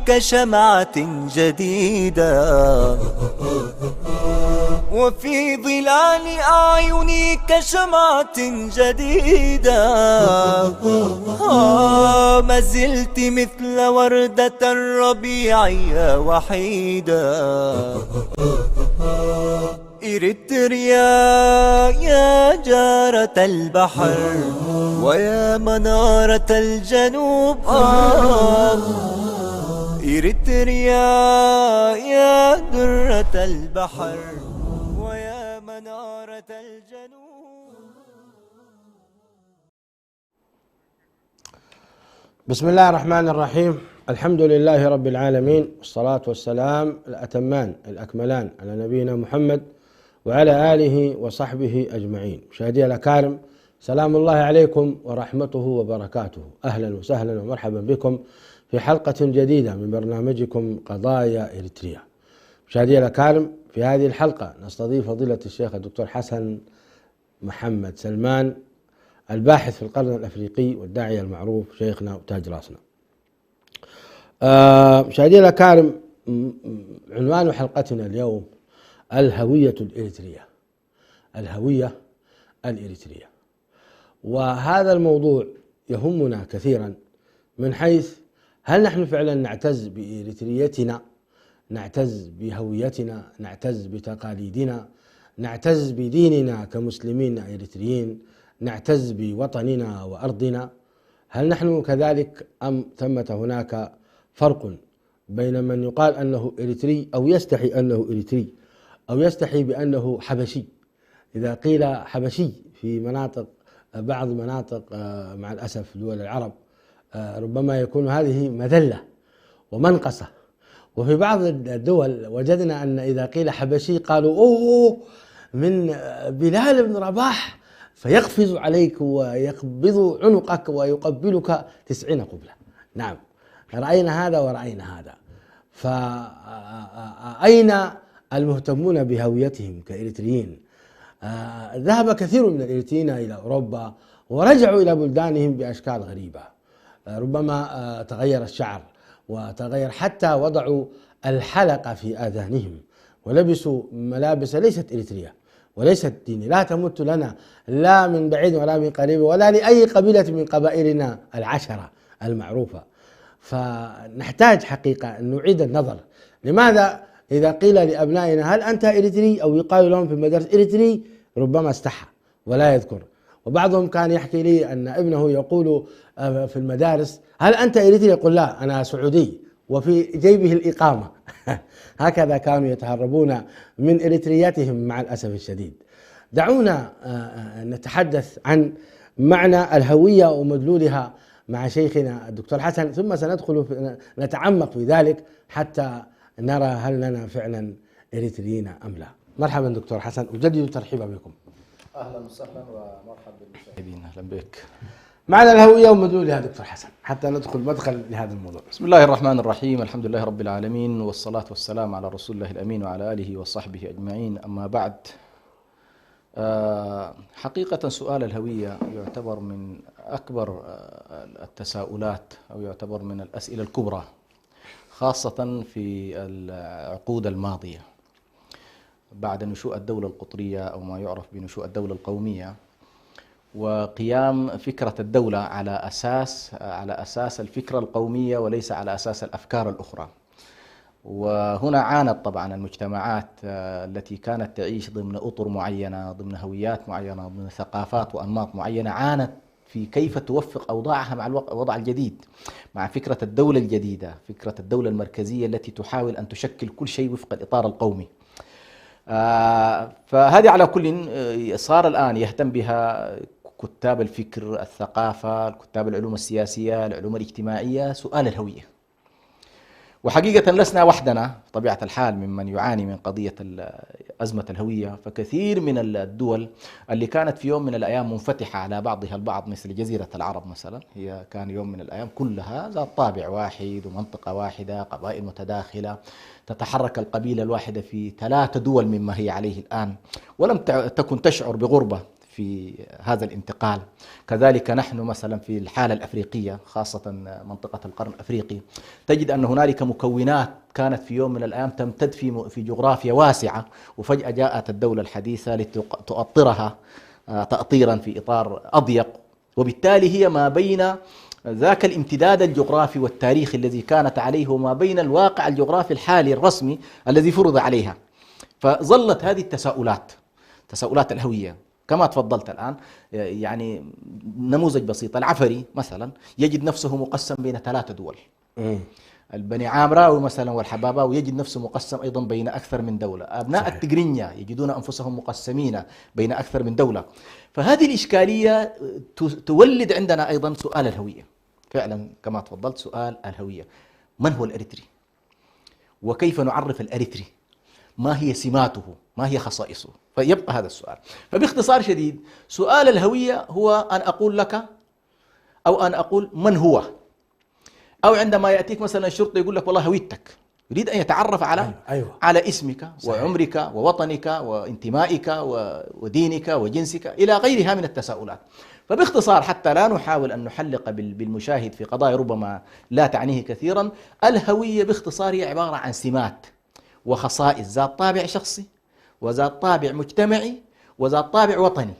كشمعة جديدة، وفي ظلال أعيني كشمعة جديدة. ما زلت مثل وردة الربيع يا وحيدة. إريتريا يا جارة البحر ويا منارة الجنوب. إريتريا يا درة البحر ويا منارة الجنوب. بسم الله الرحمن الرحيم. الحمد لله رب العالمين، والصلاة والسلام الأتمان الأكملان على نبينا محمد وعلى آله وصحبه أجمعين. مشاهدي الأكارم، سلام الله عليكم ورحمته وبركاته. أهلا وسهلا ومرحبا بكم في حلقة جديدة من برنامجكم قضايا إريتريا. مشاهدي الأكارم، في هذه الحلقة نستضيف فضيلة الشيخ الدكتور حسن محمد سلمان، الباحث في القرن الأفريقي والداعية المعروف، شيخنا وتاج راسنا. مشاهدي الأكارم، عنوان حلقتنا اليوم الهوية الإريترية. الهوية الإريترية، وهذا الموضوع يهمنا كثيرا من حيث هل نحن فعلا نعتز بإريتريتنا، نعتز بهويتنا، نعتز بتقاليدنا، نعتز بديننا كمسلمين إريتريين، نعتز بوطننا وأرضنا؟ هل نحن كذلك أم ثمة هناك فرق بين من يقال أنه إريتري أو يستحي أنه إريتري أو يستحي بأنه حبشي؟ إذا قيل حبشي في بعض مناطق مع الأسف دول العرب ربما يكون هذه مذلة ومنقصة، وفي بعض الدول وجدنا أن إذا قيل حبشي قالوا أوه من بلال بن رباح، فيقفز عليك ويقبض عنقك ويقبلك 90 قبلة. نعم، رأينا هذا ورأينا هذا. فأين المهتمون بهويتهم كإريتريين؟ ذهب كثير من الإريتريين إلى أوروبا ورجعوا إلى بلدانهم بأشكال غريبة، ربما تغير الشعر وتغير، حتى وضعوا الحلقة في آذانهم ولبسوا ملابس ليست إريترية وليست دينية، لا تمت لنا لا من بعيد ولا من قريب ولا لأي قبيلة من قبائلنا العشرة المعروفة. فنحتاج حقيقة أن نعيد النظر. لماذا إذا قيل لأبنائنا هل أنت إريتري أو يقال لهم في المدارس إريتري ربما استحى ولا يذكر؟ وبعضهم كان يحكي لي أن ابنه يقول في المدارس هل أنت إريتري؟ يقول لا أنا سعودي، وفي جيبه الإقامة. هكذا كانوا يتهربون من إريترياتهم مع الأسف الشديد. دعونا نتحدث عن معنى الهوية ومدلولها مع شيخنا الدكتور حسن، ثم سندخل نتعمق في ذلك حتى نرى هل لنا فعلا إريتريين أم لا. مرحبا دكتور حسن، أجدد ترحيبا بكم. أهلا وسهلا ومرحبا بالمشاهدين. أهلا بك. معنى الهوية ومدلولها دكتور حسن حتى ندخل مدخل لهذا الموضوع. بسم الله الرحمن الرحيم، الحمد لله رب العالمين، والصلاة والسلام على رسول الله الأمين وعلى آله وصحبه أجمعين. أما بعد، حقيقة سؤال الهوية يعتبر من أكبر التساؤلات أو يعتبر من الأسئلة الكبرى، خاصة في العقود الماضية بعد نشوء الدولة القطرية أو ما يعرف بنشوء الدولة القومية، وقيام فكرة الدولة على أساس الفكرة القومية وليس على أساس الأفكار الأخرى. وهنا عانت طبعا المجتمعات التي كانت تعيش ضمن أطر معينة، ضمن هويات معينة، ضمن ثقافات وأنماط معينة، عانت في كيف توفق أوضاعها مع الوضع الجديد، مع فكرة الدولة الجديدة، فكرة الدولة المركزية التي تحاول أن تشكل كل شيء وفق الإطار القومي. فهذه على كل صار الآن يهتم بها كتاب الفكر، الثقافة، كتاب العلوم السياسية، العلوم الاجتماعية، سؤال الهوية. وحقيقة لسنا وحدنا بطبيعة الحال ممن يعاني من قضية أزمة الهوية، فكثير من الدول اللي كانت في يوم من الأيام منفتحة على بعضها البعض، مثل جزيرة العرب مثلا، هي كان يوم من الأيام كلها ذات طابع واحد ومنطقة واحدة، قبائل متداخلة، تتحرك القبيلة الواحدة في 3 دول مما هي عليه الآن، ولم تكن تشعر بغربة في هذا الانتقال. كذلك نحن مثلا في الحالة الأفريقية خاصة منطقة القرن الأفريقي تجد أن هنالك مكونات كانت في يوم من الأيام تمتد في جغرافيا واسعة، وفجأة جاءت الدولة الحديثة لتؤطرها تأطيرا في إطار أضيق، وبالتالي هي ما بين ذاك الامتداد الجغرافي والتاريخي الذي كانت عليه وما بين الواقع الجغرافي الحالي الرسمي الذي فرض عليها. فظلت هذه تساؤلات الهوية كما تفضلت الآن. يعني نموذج بسيط، العفري مثلا يجد نفسه مقسم بين 3 دول، البني عامراوي مثلا والحباباوي يجد نفسه مقسم أيضا بين أكثر من دولة، أبناء التجرينيا يجدون أنفسهم مقسمين بين أكثر من دولة. فهذه الإشكالية تولد عندنا أيضا سؤال الهوية، فعلا كما تفضلت سؤال الهوية. من هو الأريتري؟ وكيف نعرف الأريتري؟ ما هي سماته؟ ما هي خصائصه؟ فيبقى هذا السؤال. فباختصار شديد سؤال الهوية هو أن أقول لك أو أن أقول من هو، أو عندما يأتيك مثلا الشرطة يقول لك والله هويتك، يريد أن يتعرف على اسمك وعمرك ووطنك وانتمائك ودينك وجنسك إلى غيرها من التساؤلات. فباختصار حتى لا نحاول أن نحلق بالمشاهد في قضايا ربما لا تعنيه كثيرا، الهوية باختصار هي عبارة عن سمات وخصائص ذات طابع شخصي وذات طابع مجتمعي وذات طابع وطني.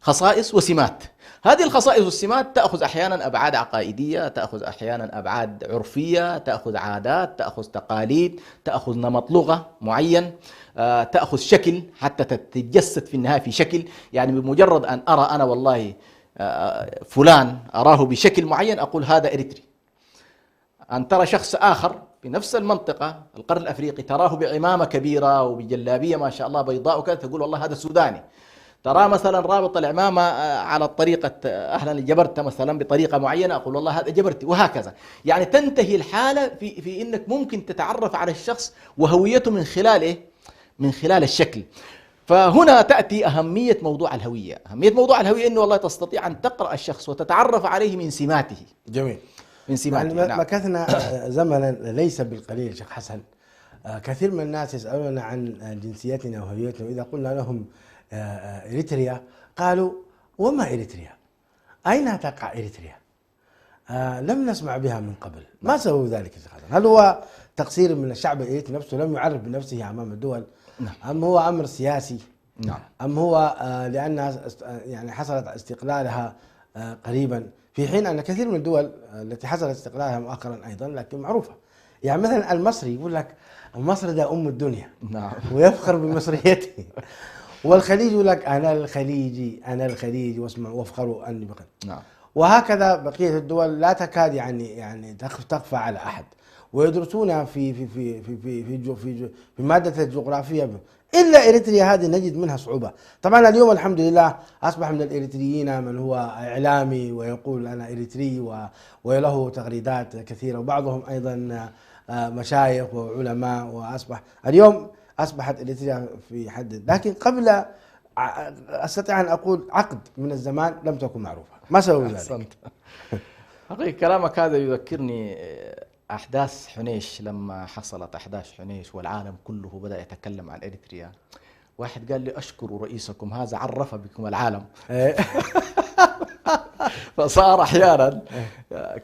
خصائص وسمات، هذه الخصائص والسمات تأخذ أحيانا أبعاد عقائدية، تأخذ أحيانا أبعاد عرفية، تأخذ عادات، تأخذ تقاليد، تأخذ نمط لغة معين، تأخذ شكل حتى تتجسد في النهاية في شكل. يعني بمجرد أن أرى أنا والله فلان أراه بشكل معين أقول هذا إريتري. أن ترى شخص آخر في نفس المنطقة القرن الأفريقي تراه بعمامة كبيرة وبجلابية ما شاء الله بيضاء وكذا تقول والله هذا سوداني. ترى مثلا رابط العمامة على طريقة أهلا الجبرتة مثلا بطريقة معينة أقول والله هذا جبرتي، وهكذا. يعني تنتهي الحالة في إنك ممكن تتعرف على الشخص وهويته من خلال إيه؟ من خلال الشكل. فهنا تأتي أهمية موضوع الهوية. أهمية موضوع الهوية إنه والله تستطيع أن تقرأ الشخص وتتعرف عليه من سماته. جميل. من سماته. يعني مكثنا زمنا ليس بالقليل شيخ حسن، كثير من الناس يسألون عن جنسيتنا وهويتنا، وإذا قلنا لهم إريتريا قالوا وما إريتريا؟ أين تقع إريتريا؟ لم نسمع بها من قبل. ما سبب ذلك يا شيخ حسن؟ هل هو تقصير من الشعب الإريتري نفسه لم يعرف بنفسه أمام الدول؟ أم هو أمر سياسي؟ أم هو لأن يعني حصلت استقلالها قريبا، في حين أن كثير من الدول التي حصلت استقلالها مؤخرا أيضا لكن معروفة. يعني مثلا المصري يقول لك مصر ده أم الدنيا ويفخر بمصريته، والخليج يقول لك أنا الخليجي وافخروا أني بقى. وهكذا بقية الدول لا تكاد يعني تخفى على أحد، ويدرسونها في مادة الجغرافية، إلا إريتريا هذه نجد منها صعوبة. طبعا اليوم الحمد لله أصبح من الإريتريين من هو إعلامي ويقول أنا إريتري وله تغريدات كثيرة، وبعضهم أيضا مشايخ وعلماء، وأصبح اليوم أصبحت إريتريا في حد. لكن قبل أستطيع أن أقول عقد من الزمان لم تكن معروفة. ما سبب ذلك؟ حقيقة كلامك هذا يذكرني أحداث حنيش. لما حصلت أحداث حنيش والعالم كله بدأ يتكلم عن إريتريا، واحد قال لي أشكر رئيسكم هذا عرف بكم العالم. فصار أحيانا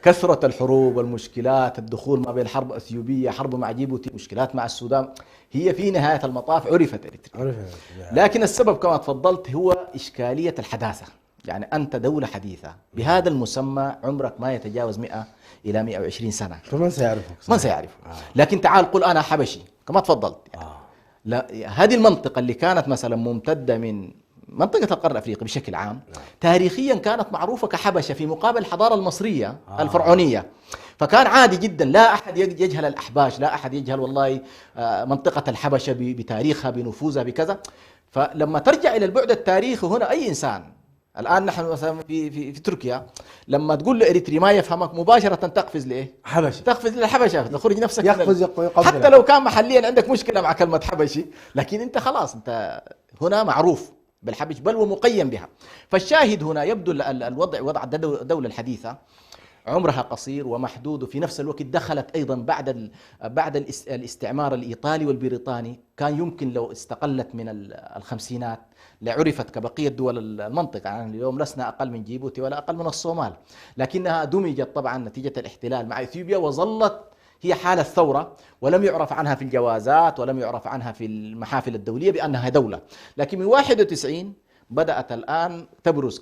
كثرة الحروب والمشكلات، الدخول ما بين حرب أثيوبية، حرب مع جيبوتي، مشكلات مع السودان، هي في نهاية المطاف عرفت إريتريا. لكن السبب كما تفضلت هو إشكالية الحداثة. يعني أنت دولة حديثة بهذا المسمى عمرك ما يتجاوز 100 إلى 120 سنة، فمن سيعرفك؟ من سيعرفه؟ لكن تعال قل أنا حبشي كما تفضلت. يعني لا، هذه المنطقة اللي كانت مثلا ممتدة من منطقة القرن الأفريقي بشكل عام تاريخيا كانت معروفة كحبشة في مقابل الحضارة المصرية الفرعونية. فكان عادي جدا، لا أحد يجهل الأحباش، لا أحد يجهل والله منطقة الحبشة بتاريخها بنفوذها بكذا. فلما ترجع إلى البعد التاريخي هنا أي إنسان الآن نحن مثلا في تركيا لما تقول له إريتري ما يفهمك مباشرة تقفز لإيه؟ حبشي. تقفز للحبشة، تخرج نفسك يقفز حتى لو كان محليا عندك مشكلة مع كلمة حبشي، لكن أنت خلاص أنت هنا معروف بالحبش بل ومقيم بها. فالشاهد هنا يبدو الوضع وضع الدولة الحديثة عمرها قصير ومحدود، وفي نفس الوقت دخلت أيضا بعد الاستعمار الإيطالي والبريطاني. كان يمكن لو استقلت من الخمسينات لعرفت كبقية دول المنطقة. يعني اليوم لسنا أقل من جيبوتي ولا أقل من الصومال، لكنها دمجت طبعا نتيجة الاحتلال مع إثيوبيا، وظلت هي حالة ثورة، ولم يعرف عنها في الجوازات ولم يعرف عنها في المحافل الدولية بأنها دولة. لكن من 91 بدأت الآن تبرز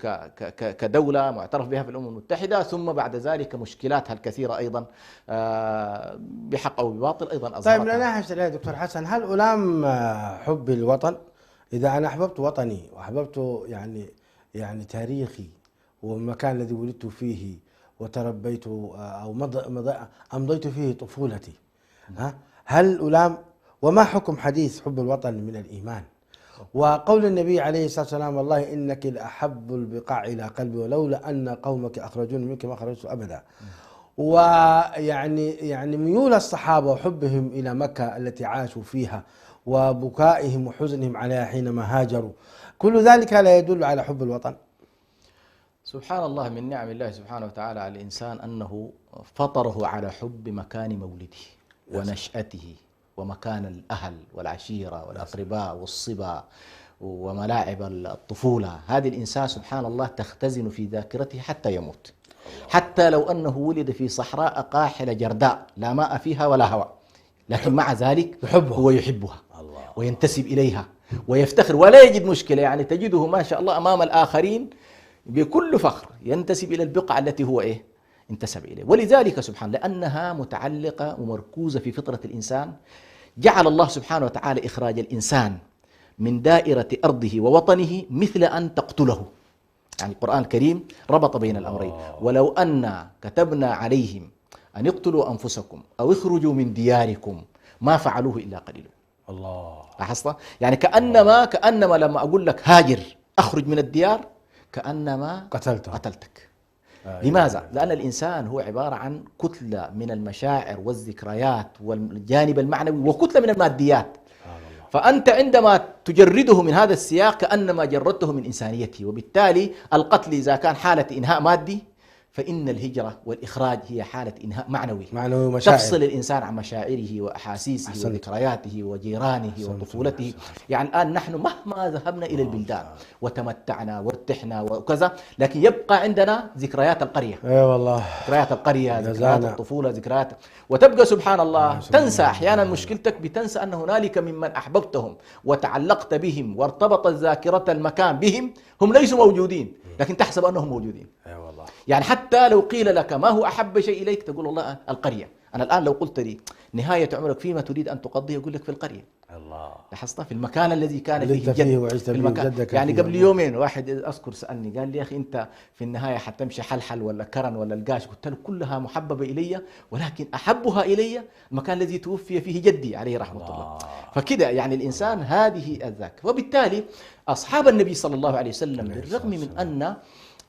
كدولة معترف بها في الأمم المتحدة، ثم بعد ذلك مشكلاتها الكثيرة أيضا بحق أو بباطل أيضا أظهرتها. طيب، نناقش يا دكتور حسن، هل ألام حب الوطن؟ إذا أنا أحببت وطني وأحببت يعني تاريخي والمكان الذي ولدت فيه وتربيت أو أمضيت فيه طفولتي، هل ألام؟ وما حكم حديث حب الوطن من الإيمان؟ وقول النبي عليه الصلاة والسلام: والله إنك لأحب البقاع إلى قلبي ولولا أن قومك أخرجوني منك ما خرجت أبدا. ويعني ميول الصحابة وحبهم إلى مكة التي عاشوا فيها وبكائهم وحزنهم عليها حينما هاجروا، كل ذلك لا يدل على حب الوطن؟ سبحان الله، من نعم الله سبحانه وتعالى على الإنسان أنه فطره على حب مكان مولده ونشأته ومكان الأهل والعشيرة والأقرباء والصبا وملاعب الطفولة. هذه الإنسان سبحان الله تختزن في ذاكرته حتى يموت، حتى لو أنه ولد في صحراء قاحلة جرداء لا ماء فيها ولا هواء، لكن مع ذلك هو يحبها وينتسب إليها ويفتخر ولا يجد مشكلة. يعني تجده ما شاء الله أمام الآخرين بكل فخر ينتسب إلى البقعة التي هو انتسب إليه. ولذلك سبحان، لأنها متعلقة ومركوزة في فطرة الإنسان، جعل الله سبحانه وتعالى إخراج الإنسان من دائرة أرضه ووطنه مثل أن تقتله. يعني القرآن الكريم ربط بين الأمرين: ولو أن كتبنا عليهم أن اقتلوا أنفسكم أو اخرجوا من دياركم ما فعلوه إلا قليل. الله، لاحظت؟ يعني كأنما لما أقول لك هاجر أخرج من الديار كأنما قتلتك. لماذا؟ لأن الإنسان هو عبارة عن كتلة من المشاعر والذكريات والجانب المعنوي وكتلة من الماديات. فأنت عندما تجرده من هذا السياق كأنما جردته من إنسانيته، وبالتالي القتل إذا كان حالة إنهاء مادي فإن الهجرة والإخراج هي حالة إنهاء معنوي ومشاعر. تفصل الإنسان عن مشاعره وأحاسيسه وذكرياته وجيرانه وطفولته. يعني الآن نحن مهما ذهبنا إلى البلدان وتمتعنا وارتحنا وكذا، لكن يبقى عندنا ذكريات القرية. والله، ذكريات القرية، ذكريات الطفولة، ذكريات. وتبقى سبحان الله تنسى أحيانا مشكلتك، بتنسى أن هنالك ممن أحببتهم وتعلقت بهم وارتبطت ذاكرة المكان بهم هم ليسوا موجودين، لكن تحسب أنهم موجودين. يعني حتى لو قيل لك ما هو أحب شيء إليك تقول والله القرية. أنا الآن لو قلت لي نهاية عمرك فيما تريد أن تقضيه أقول لك في القرية. الله، لاحظت؟ في المكان الذي كان فيه جدك، المكان. يعني قبل يومين واحد أذكر سألني قال لي: يا أخي أنت في النهاية حتمشي حلحل ولا كرن ولا القاش؟ قلت له كلها محببة إلي، ولكن أحبها إلي المكان الذي توفي فيه جدي عليه رحمة الله. فكده يعني الإنسان هذه الذاكرة. وبالتالي أصحاب النبي صلى الله عليه وسلم بالرغم من أن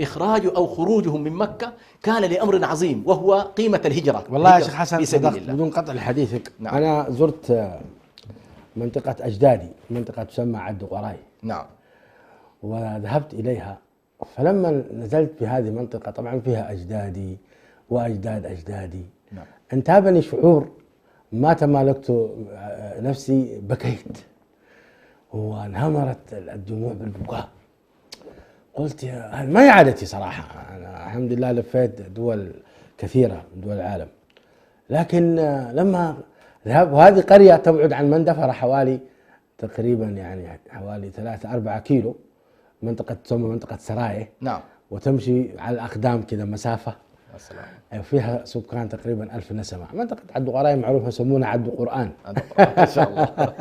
إخراج أو خروجهم من مكة كان لأمر عظيم وهو قيمة الهجرة. والله يا شيخ حسن صدقت بدون قطع لحديثك. نعم. أنا زرت منطقة أجدادي، منطقة تسمى عد قراي. نعم. وذهبت إليها، فلما نزلت في هذه المنطقة طبعا فيها أجدادي وأجداد أجدادي. نعم. انتابني شعور ما تمالكت نفسي، بكيت وانهمرت الدموع بالبكاء. قلت ما هي عادتي صراحة، أنا الحمد لله لفيت دول كثيرة من دول العالم، لكن لما ذهب، وهذه قرية تبعد عن مندفرة حوالي تقريبا يعني حوالي 3-4 كيلو، منطقة تسمى منطقة سراية. نعم. وتمشي على الأقدام كذا مسافة. السلام. فيها سكان تقريبا 1000 نسمة. منطقة عد قراي معروفة يسمونها عد قرآن. ما شاء الله.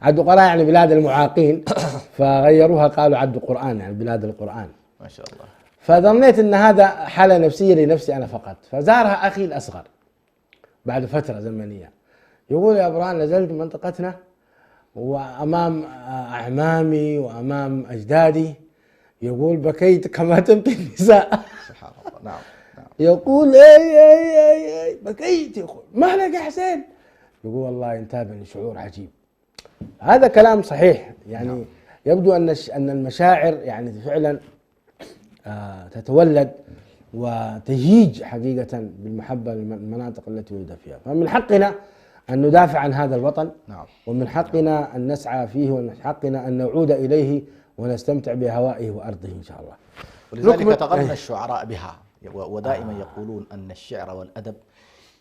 عد قراي يعني بلاد المعاقين، فغيروها قالوا عد قرآن يعني بلاد القرآن. ما شاء الله. فظنيت ان هذا حالة نفسية لنفسي انا فقط. فزارها اخي الاصغر بعد فترة زمنية، يقول: يا ابراهيم نزلت منطقتنا وامام اعمامي وامام اجدادي، يقول بكيت كما تبكي النساء. سبحان الله. نعم. يقول اي بكيت. يقول: ما لك يا حسين؟ يقول: والله انتابني شعور عجيب. هذا كلام صحيح يعني. نعم. يبدو ان المشاعر يعني فعلا تتولد وتهيج حقيقة بالمحبة للمناطق التي ولد فيها. فمن حقنا أن ندافع عن هذا الوطن، نعم. ومن حقنا أن نسعى فيه، ومن حقنا أن نعود إليه ونستمتع بهوائه وأرضه إن شاء الله. ولذلك تغنى الشعراء بها، ودائما يقولون أن الشعر والأدب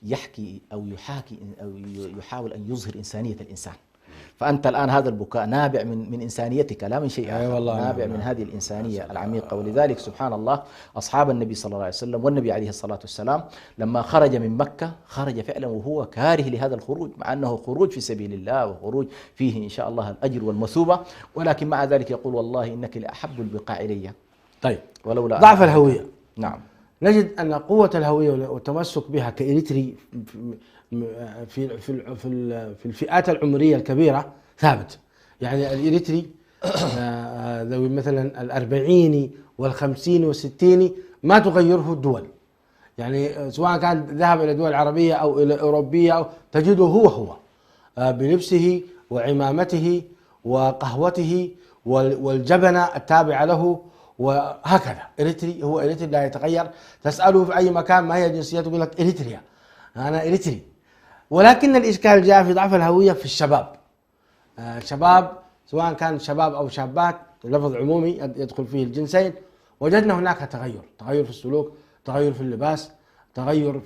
يحكي أو يحاكي أو يحاول أن يظهر إنسانية الإنسان. فأنت الآن هذا البكاء نابع من إنسانيتك لا من شيء آخر، نابع من هذه الإنسانية العميقة. ولذلك سبحان الله أصحاب النبي صلى الله عليه وسلم والنبي عليه الصلاة والسلام لما خرج من مكة خرج فعلا وهو كاره لهذا الخروج، مع أنه خروج في سبيل الله وخروج فيه إن شاء الله الأجر والمثوبة، ولكن مع ذلك يقول والله إنك لأحب البقاع إلي. طيب، ولولا ضعف الهوية. نعم. نجد أن قوة الهوية والتمسك بها كإريتري في الفئات العمرية الكبيرة ثابت. يعني الإريتري ذوي مثلا الأربعين والخمسين والستين ما تغيره الدول، يعني سواء كان ذهب إلى دول عربية أو إلى أوروبية أو تجده هو بلبسه وعمامته وقهوته والجبنة التابعة له، وهكذا. إريتري هو إريتري لا يتغير. تسأله في أي مكان ما هي جنسيته يقول لك إريتريا، أنا إريتري. ولكن الإشكال جاء في ضعف الهوية في الشباب. الشباب سواء كان شباب أو شابات، لفظ عمومي يدخل فيه الجنسين، وجدنا هناك تغير في السلوك، تغير في اللباس، تغير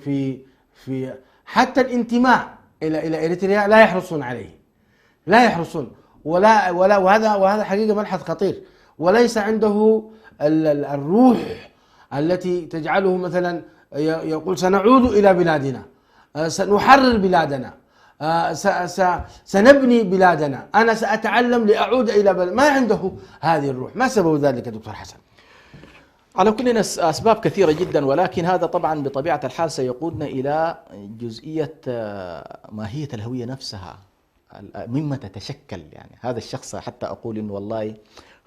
في حتى الانتماء إلى إريتريا لا يحرصون عليه، لا يحرصون وهذا حقيقة ملحظ خطير. وليس عنده الروح التي تجعله مثلا يقول سنعود إلى بلادنا، سنحرر بلادنا، سنبني بلادنا، أنا سأتعلم لأعود إلى بلد. ما عنده هذه الروح. ما سبب ذلك دكتور حسن؟ على كل أسباب كثيرة جدا، ولكن هذا طبعا بطبيعة الحال سيقودنا إلى جزئية ماهية الهوية نفسها مما تتشكل. يعني هذا الشخص حتى أقول إن والله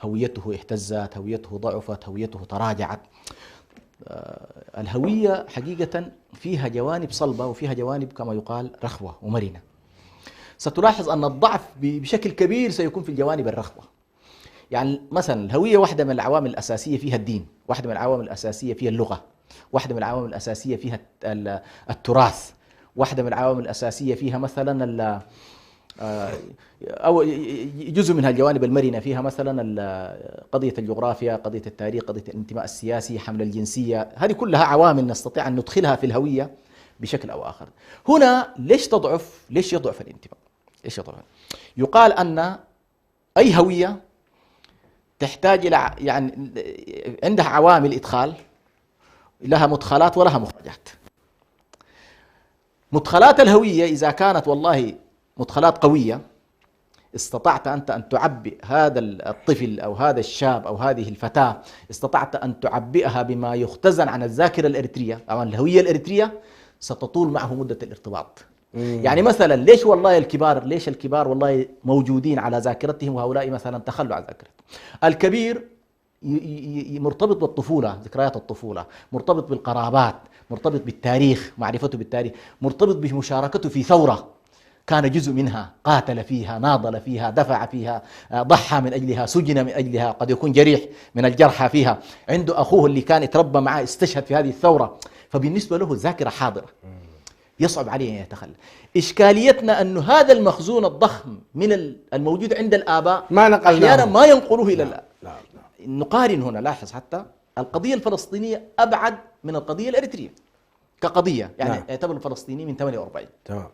هويته اهتزت، هويته ضعفت، هويته تراجعت. الهوية حقيقة فيها جوانب صلبة وفيها جوانب كما يقال رخوة ومرنة. ستلاحظ أن الضعف بشكل كبير سيكون في الجوانب الرخوة. يعني مثلا الهوية واحدة من العوامل الأساسية فيها الدين، واحدة من العوامل الأساسية فيها اللغة، واحدة من العوامل الأساسية فيها التراث، واحدة من العوامل الأساسية فيها مثلا أو جزء منها الجوانب المرنة فيها مثلا قضية الجغرافيا، قضية التاريخ، قضية الانتماء السياسي، حمل الجنسية. هذه كلها عوامل نستطيع أن ندخلها في الهوية بشكل أو آخر. هنا ليش تضعف؟ ليش يضعف الانتماء؟ ليش يضعف؟ يقال أن أي هوية تحتاج إلى يعني عندها عوامل إدخال، لها مدخلات ولها مخرجات. مدخلات الهوية إذا كانت والله مدخلات قوية، استطعت أنت أن تعبئ هذا الطفل أو هذا الشاب أو هذه الفتاة، استطعت أن تعبئها بما يختزن عن الذاكرة الإريترية أو عن الهوية الإريترية، ستطول معه مدة الارتباط. يعني مثلا ليش الكبار والله موجودين على ذاكرتهم وهؤلاء مثلا تخلوا عن ذاكرتهم؟ الكبير مرتبط بالطفولة، ذكريات الطفولة، مرتبط بالقرابات، مرتبط بالتاريخ، معرفته بالتاريخ، مرتبط بمشاركته في ثورة كان جزء منها، قاتل فيها، ناضل فيها، دفع فيها، ضحى من أجلها، سجن من أجلها، قد يكون جريح من الجرحى فيها، عنده أخوه اللي كان يتربى معه استشهد في هذه الثورة، فبالنسبة له الذاكرة حاضرة، يصعب عليه أن يتخلى. إشكاليتنا أن هذا المخزون الضخم من الموجود عند الآباء أحيانا ما ينقلوه إلى الآن. نقارن هنا، لاحظ حتى القضية الفلسطينية أبعد من القضية الإريترية كقضية، يعني يعتبر الفلسطيني من 48 تمام،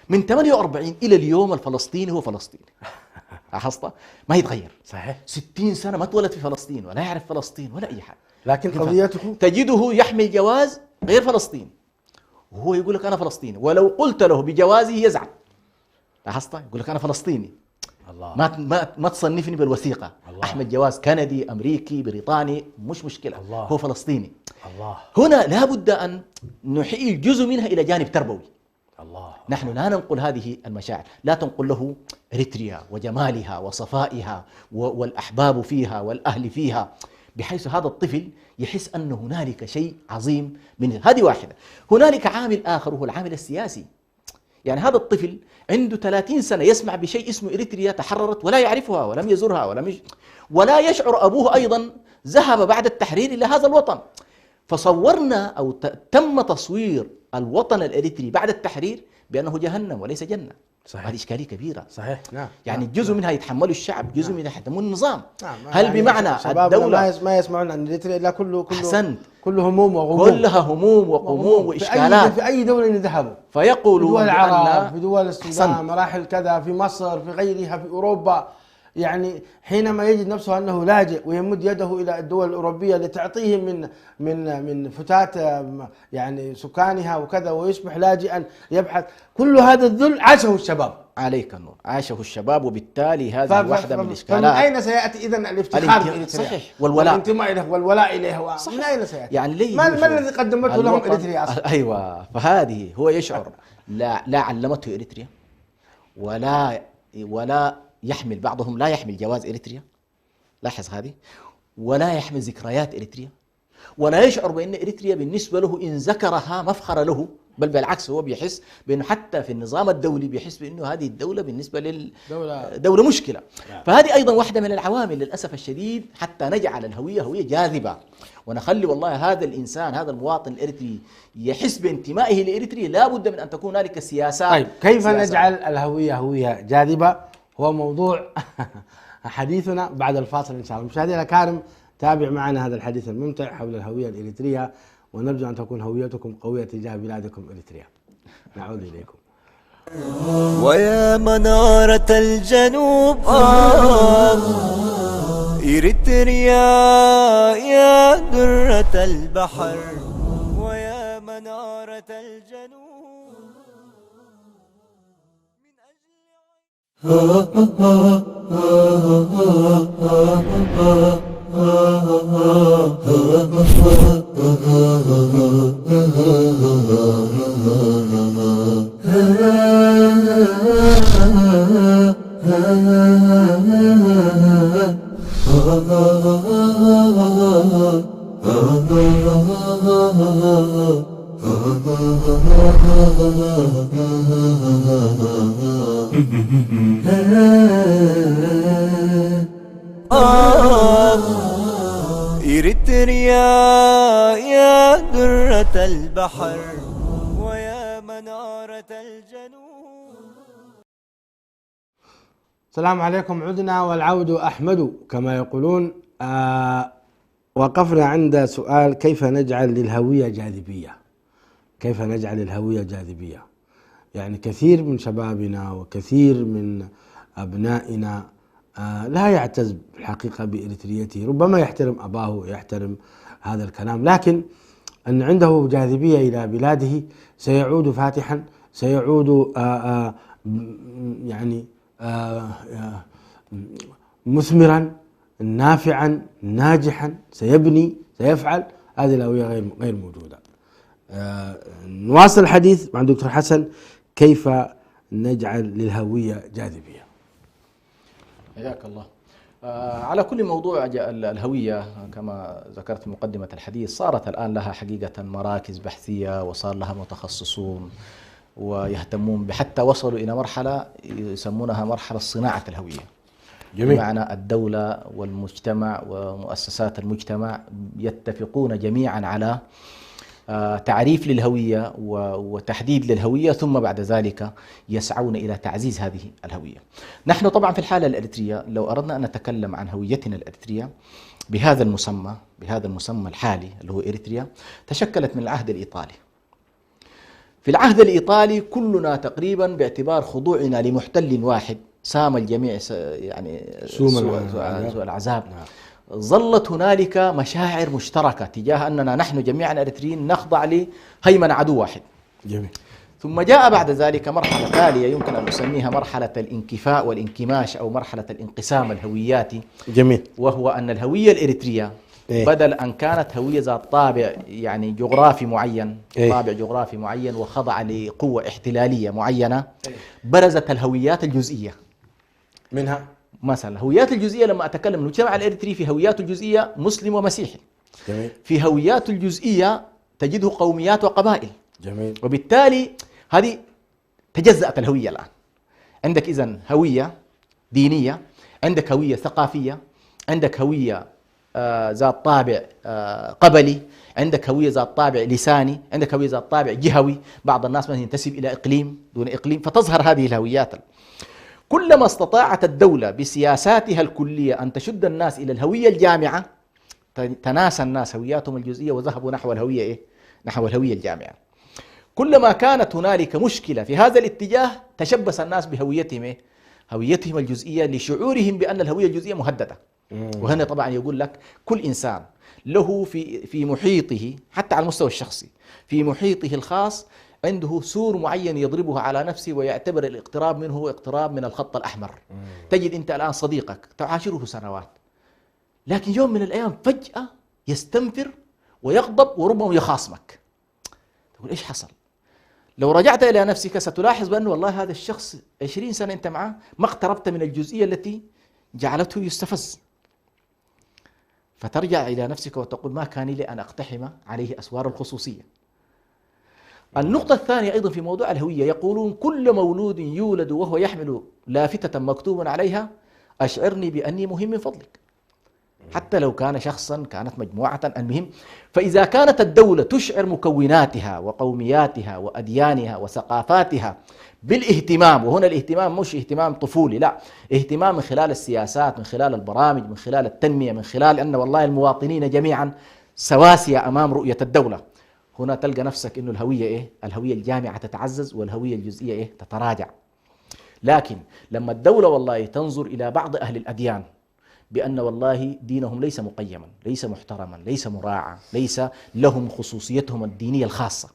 من 48 إلى اليوم الفلسطيني هو فلسطيني. لاحظت؟ ما يتغير. صحيح. 60 سنة ما اتولد في فلسطين ولا يعرف فلسطين ولا أي حاجة، لكن قضيته تجده يحمل جواز غير فلسطيني وهو يقول لك أنا فلسطيني، ولو قلت له بجوازه يزعل. لاحظت؟ يقول لك أنا فلسطيني، الله. ما تصنفني بالوثيقة، الله. أحمد جواز كندي، أمريكي، بريطاني، مش مشكلة، الله. هو فلسطيني. الله. هنا لا بد أن نحيل جزء منها إلى جانب تربوي. الله. نحن لا ننقل هذه المشاعر، لا تنقل له إريتريا وجمالها وصفائها والأحباب فيها والأهل فيها، بحيث هذا الطفل يحس أن هنالك شيء عظيم من هذه واحدة. هنالك عامل آخر وهو العامل السياسي. يعني هذا الطفل عنده 30 سنة يسمع بشيء اسمه إريتريا تحررت ولا يعرفها ولم يزورها ولا يشعر أبوه أيضا ذهب بعد التحرير إلى هذا الوطن، فصورنا أو تم تصوير الوطن الإريتري بعد التحرير بأنه جهنم وليس جنة. صحيح. هذه إشكالية كبيرة. صحيح. نعم. يعني نعم. جزء منها يتحمله الشعب، جزء منها يتحمله النظام. نعم. هل يعني بمعنى الدولة ما يسمعون عن إريتريا إلا كله أحسنت، كله هموم وغموم، كلها هموم وغموم وإشكالات في أي دولة يذهبوا، فيقولوا في دول العرب، في دول أحسنت. السودان، مراحل كذا، في مصر، في غيرها، في أوروبا. يعني حينما يجد نفسه أنه لاجئ ويمد يده إلى الدول الأوروبية لتعطيه من فتات يعني سكانها وكذا، ويصبح لاجئا يبحث، كل هذا الذل عاشه الشباب. عليك النور، عاشه الشباب، وبالتالي هذه واحدة من الإشكالات. فمن أين سيأتي إذن الافتخار بإريتريا؟ صحيح، والولاء، والانتماء إليه والولاء إليه، من أين سيأتي؟ يعني ليه ما الذي قدمته لهم إريتريا أصلا؟ أيوة، فهذه هو يشعر لا علمته إريتريا ولا يحمل، بعضهم لا يحمل جواز إريتريا، لاحظ هذه، ولا يحمل ذكريات إريتريا، ولا يشعر بأن إريتريا بالنسبة له إن ذكرها مفخرة له، بل بالعكس هو بيحس بأنه حتى في النظام الدولي بيحس بأنه هذه الدولة بالنسبة للدولة مشكلة. فهذه أيضا واحدة من العوامل للأسف الشديد حتى نجعل الهوية هوية جاذبة، ونخلي والله هذا الإنسان، هذا المواطن الإريتري يحس بانتمائه لإريتريا، لا بد من أن تكون هنالك سياسات. طيب كيف نجعل الهوية هوية جاذبة؟ هو موضوع حديثنا بعد الفاصل إن شاء الله. مشاهدينا الكرام، تابع معنا هذا الحديث الممتع حول الهوية الإريترية، ونرجو أن تكون هويتكم قوية تجاه بلادكم إريتريا. نعود إليكم. ويا منارة الجنوب إريتريا يا درة البحر، ويا منارة الجنوب إريتريا يا درة البحر، ويا منارة الجنوب. السلام عليكم، عدنا والعود أحمد كما يقولون. وقفنا عند سؤال كيف نجعل للهوية جاذبية، كيف نجعل الهوية جاذبية. يعني كثير من شبابنا وكثير من أبنائنا لا يعتز الحقيقة بإريتريته، ربما يحترم أباه ويحترم هذا الكلام، لكن أن عنده جاذبية إلى بلاده سيعود فاتحا، سيعود يعني مثمرا نافعا ناجحا، سيبني سيفعل. هذه الهوية غير موجودة. نواصل الحديث مع الدكتور حسن، كيف نجعل للهوية جاذبية. حياك الله. على كل موضوع الهوية كما ذكرت في مقدمة الحديث صارت الآن لها حقيقة مراكز بحثية، وصار لها متخصصون ويهتمون حتى وصلوا إلى مرحلة يسمونها مرحلة صناعة الهوية. جميل. بمعنى الدولة والمجتمع ومؤسسات المجتمع يتفقون جميعا على تعريف للهوية وتحديد للهوية، ثم بعد ذلك يسعون إلى تعزيز هذه الهوية. نحن طبعا في الحالة الإريترية لو أردنا أن نتكلم عن هويتنا الإريترية بهذا المسمى الحالي اللي هو إريتريا، تشكلت من العهد الإيطالي. في العهد الإيطالي كلنا تقريبا باعتبار خضوعنا لمحتل واحد سام الجميع يعني سوء العذاب، ظلت هنالك مشاعر مشتركة تجاه أننا نحن جميعا إريتريين نخضع لهيمنة عدو واحد. جميل. ثم جاء بعد ذلك مرحلة تالية يمكن أن نسميها مرحلة الانكفاء والانكماش أو مرحلة الانقسام الهوياتي. جميل. وهو أن الهوية الإريترية بدل أن كانت هوية ذات طابع يعني جغرافي معين، طابع جغرافي معين وخضع لقوة احتلالية معينة، برزت الهويات الجزئية منها. مثلا الهويات الجزئية، لما أتكلم المجتمع الإريتري في هوياته الجزئية مسلم ومسيحي. جميل. في هوياته الجزئية تجده قوميات وقبائل. جميل. وبالتالي هذه تجزأت الهوية الآن. عندك إذن هوية دينية، عندك هوية ثقافية، عندك هوية ذات طابع قبلي، عندك هوية ذات طابع لساني، عندك هوية ذات طابع جهوي، بعض الناس مثلا ينتسب إلى إقليم دون إقليم، فتظهر هذه الهويات. كلما استطاعت الدولة بسياساتها الكلية أن تشد الناس إلى الهوية الجامعة، تناسى الناس هوياتهم الجزئية وذهبوا نحو الهوية إيه؟ نحو الهوية الجامعة. كلما كانت هنالك مشكلة في هذا الاتجاه تشبث الناس بهويتهم إيه؟ هويتهم الجزئية لشعورهم بأن الهوية الجزئية مهددة. وهنا طبعا يقول لك كل إنسان له في محيطه، حتى على المستوى الشخصي، في محيطه الخاص عنده سور معين يضربه على نفسه ويعتبر الاقتراب منه اقتراب من الخط الأحمر. تجد أنت الآن صديقك تعاشره سنوات، لكن يوم من الأيام فجأة يستنفر ويغضب وربما يخاصمك. تقول إيش حصل؟ لو رجعت إلى نفسك ستلاحظ بأن والله هذا الشخص 20 سنة أنت معه ما اقتربت من الجزئية التي جعلته يستفز. فترجع إلى نفسك وتقول ما كان لي أن أقتحم عليه أسوار الخصوصية. النقطة الثانية أيضا في موضوع الهوية، يقولون كل مولود يولد وهو يحمل لافتة مكتوب عليها أشعرني بأني مهم من فضلك، حتى لو كان شخصا كانت مجموعة. المهم، فإذا كانت الدولة تشعر مكوناتها وقومياتها وأديانها وثقافاتها بالاهتمام، وهنا الاهتمام مش اهتمام طفولي، لا، اهتمام من خلال السياسات، من خلال البرامج، من خلال التنمية، من خلال أن والله المواطنين جميعا سواسية أمام رؤية الدولة، هنا تلقى نفسك إنه الهوية إيه؟ الهوية الجامعة تتعزز والهوية الجزئية إيه؟ تتراجع. لكن لما الدولة والله تنظر إلى بعض أهل الأديان بأن والله دينهم ليس مقيما، ليس محترما، ليس مراعى، ليس لهم خصوصيتهم الدينية الخاصة،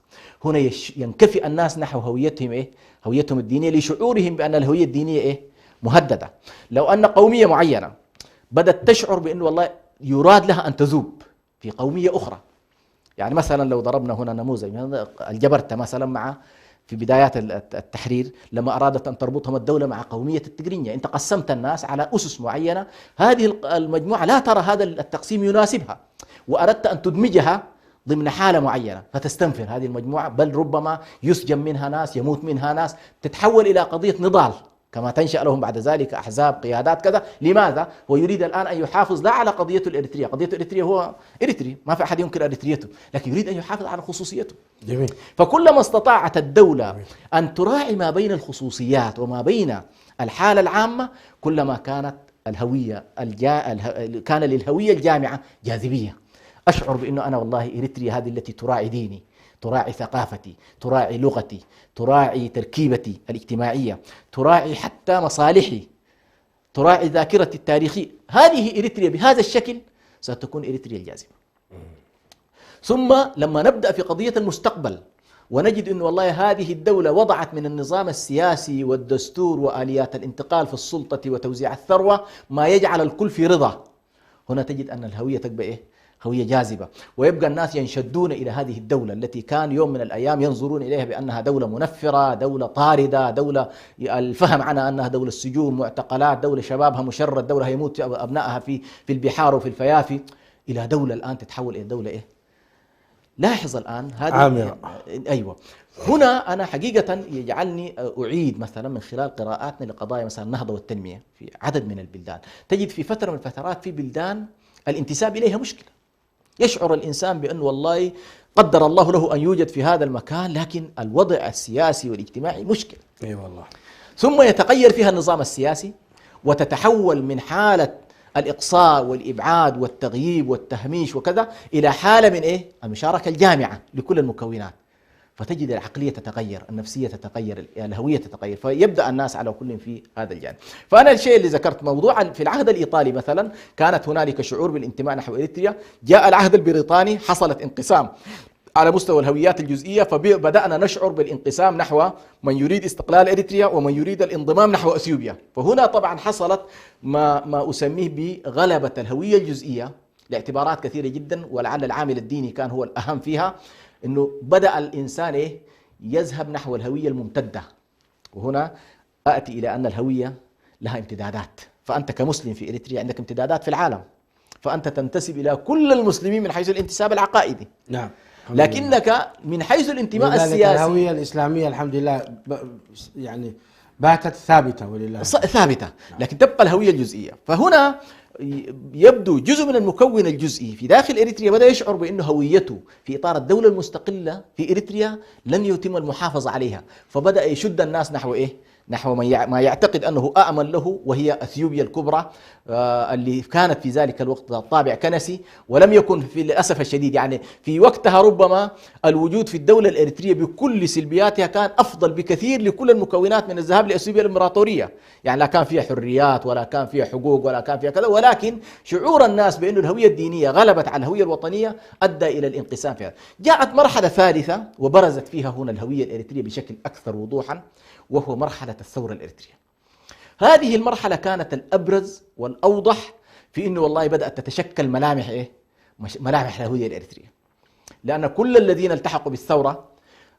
هنا ينكفئ الناس نحو هويتهم إيه؟ هويتهم الدينية لشعورهم بأن الهوية الدينية إيه؟ مهددة. لو أن قومية معينة بدأت تشعر بأن والله يراد لها أن تذوب في قومية أخرى، يعني مثلا لو ضربنا هنا نموذج الجبرتة مثلا مع في بدايات التحرير، لما أرادت أن تربطهم الدولة مع قومية التجرينية، أنت قسمت الناس على أسس معينة، هذه المجموعة لا ترى هذا التقسيم يناسبها، وأردت أن تدمجها ضمن حالة معينة فتستنفر هذه المجموعة، بل ربما يسجن منها ناس، يموت منها ناس، تتحول إلى قضية نضال كما تنشأ لهم بعد ذلك أحزاب، قيادات كذا. لماذا؟ هو يريد الآن أن يحافظ لا على قضية الإريترية، قضية الإريترية هو إريتري، ما في أحد ينكر إريتريته، لكن يريد أن يحافظ على خصوصيته. جميل. فكلما استطاعت الدولة أن تراعي ما بين الخصوصيات وما بين الحالة العامة، كلما كانت الهوية كان للهوية الجامعة جاذبية. أشعر بأنه أنا والله إريتريا هذه التي تراعي ديني، تراعي ثقافتي، تراعي لغتي، تراعي تركيبتي الاجتماعية، تراعي حتى مصالحي، تراعي ذاكرتي التاريخية، هذه إريتريا بهذا الشكل ستكون إريتريا الجاذبة. ثم لما نبدأ في قضية المستقبل ونجد أن والله هذه الدولة وضعت من النظام السياسي والدستور وآليات الانتقال في السلطة وتوزيع الثروة ما يجعل الكل في رضا، هنا تجد أن الهوية تبقى إيه؟ هوية جاذبة، ويبقى الناس ينشدون إلى هذه الدولة التي كان يوم من الأيام ينظرون إليها بأنها دولة منفرة، دولة طاردة، دولة الفهم عنها أنها دولة سجون، معتقلات، دولة شبابها مشرد، دولة هيموت أبنائها في البحار وفي الفيافي، إلى دولة الآن تتحول إلى دولة إيه؟ لاحظ الآن هذه عامرة. أيوة. هنا أنا حقيقة يجعلني أعيد مثلا من خلال قراءاتنا لقضايا مثلا النهضة والتنمية في عدد من البلدان، تجد في فترة من الفترات في بلدان الانتساب إليها مشكلة، يشعر الإنسان بأن والله قدر الله له أن يوجد في هذا المكان، لكن الوضع السياسي والاجتماعي مشكل. أي والله. ثم يتغير فيها النظام السياسي وتتحول من حالة الإقصاء والإبعاد والتغييب والتهميش وكذا إلى حالة من إيه؟ المشاركة الجامعة لكل المكونات، فتجد العقلية تتغير، النفسية تتغير، الهوية تتغير، فيبدأ الناس على كل في هذا الجانب. فأنا الشيء اللي ذكرت موضوع في العهد الإيطالي مثلا كانت هنالك شعور بالانتماء نحو إريتريا، جاء العهد البريطاني حصلت انقسام على مستوى الهويات الجزئية، فبدأنا نشعر بالانقسام نحو من يريد استقلال إريتريا ومن يريد الانضمام نحو أثيوبيا. فهنا طبعا حصلت ما أسميه بغلبة الهوية الجزئية لاعتبارات كثيرة جدا، ولعل العامل الديني كان هو الأهم فيها، إنه بدأ الإنسان إيه؟ يذهب نحو الهوية الممتدة. وهنا آتي إلى أن الهوية لها امتدادات، فأنت كمسلم في إريتريا عندك امتدادات في العالم، فأنت تنتسب إلى كل المسلمين من حيث الانتساب العقائدي. نعم. لكنك من حيث الانتماء السياسي الهوية الإسلامية الحمد لله يعني باتت ثابتة ولله ثابتة، لكن تبقى الهوية الجزئية. فهنا يبدو جزء من المكون الجزئي في داخل إريتريا بدأ يشعر بأنه هويته في إطار الدولة المستقلة في إريتريا لن يتم المحافظة عليها، فبدأ يشد الناس نحو إيه؟ نحو ما يعتقد أنه أأمن له، وهي أثيوبيا الكبرى اللي كانت في ذلك الوقت طابع كنسي، ولم يكن في للأسف الشديد يعني في وقتها ربما الوجود في الدولة الإريترية بكل سلبياتها كان أفضل بكثير لكل المكونات من الذهاب لأثيوبيا الإمبراطورية، يعني لا كان فيها حريات ولا كان فيها حقوق ولا كان فيها كذا، ولكن شعور الناس بأن الهوية الدينية غلبت على الهوية الوطنية أدى إلى الانقسام فيها. جاءت مرحلة ثالثة وبرزت فيها هنا الهوية الإريترية بشكل أكثر وضوحا، وهو مرحلة الثورة الإريترية. هذه المرحلة كانت الأبرز والأوضح في أنه والله بدأت تتشكل ملامح إيه؟ ملامح الهوية الإريترية، لأن كل الذين التحقوا بالثورة